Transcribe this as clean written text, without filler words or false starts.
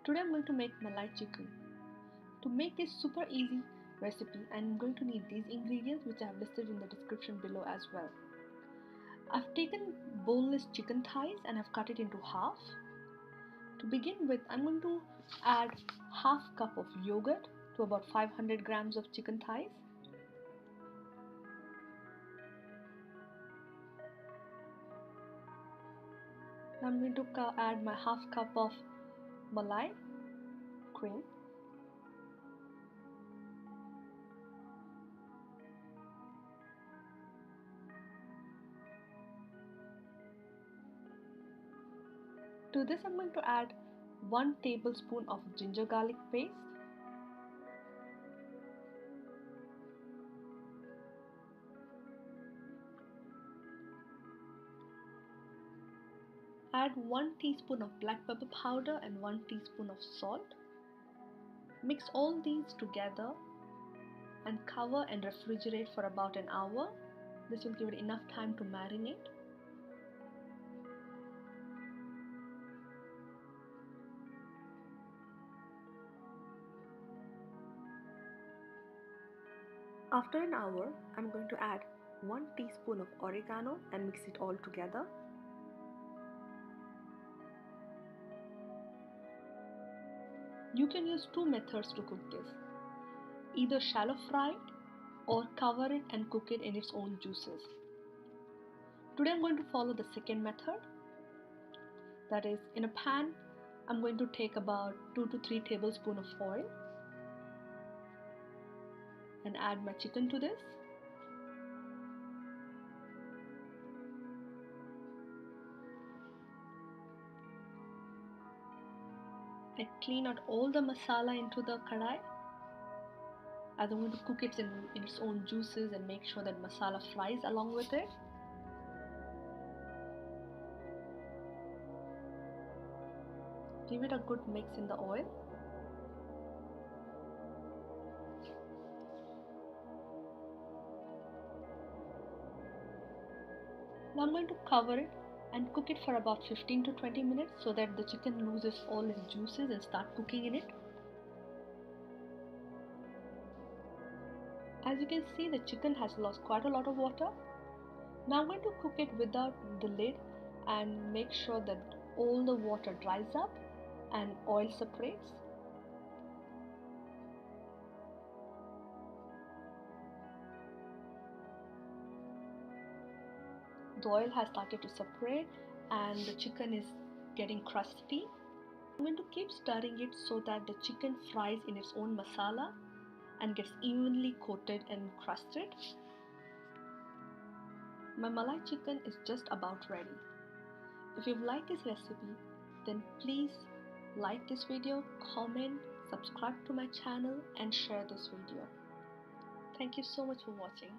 Today I'm going to make Malai chicken. To make this super easy recipe, I'm going to need these ingredients which I have listed in the description below as well. I've taken boneless chicken thighs and I've cut it into half. To begin with, I'm going to add half cup of yogurt to about 500 grams of chicken thighs. Now I'm going to add my half cup of Malai cream. To this I'm going to add 1 tablespoon of ginger garlic paste, add 1 teaspoon of black pepper powder and 1 teaspoon of salt. Mix all these together and cover and refrigerate for about an hour. This will give it enough time to marinate. After an hour, I'm going to add 1 teaspoon of oregano and mix it all together. You can use 2 methods to cook this. Either shallow fry it or cover it and cook it in its own juices. Today I'm going to follow the second method. That is, in a pan, I'm going to take about 2 to 3 tablespoons of oil and add my chicken to this. I clean out all the masala into the kadai, as I'm going to cook it in its own juices and make sure that masala fries along with it. Give it a good mix in the oil. Now I'm going to cover it and cook it for about 15 to 20 minutes so that the chicken loses all its juices and start cooking in it. As you can see, the chicken has lost quite a lot of water. Now I'm going to cook it without the lid and make sure that all the water dries up and oil separates. The oil has started to separate and the chicken is getting crusty. I'm going to keep stirring it so that the chicken fries in its own masala and gets evenly coated and crusted. My Malai chicken is just about ready. If you've liked this recipe, then please like this video, comment, subscribe to my channel and share this video. Thank you so much for watching.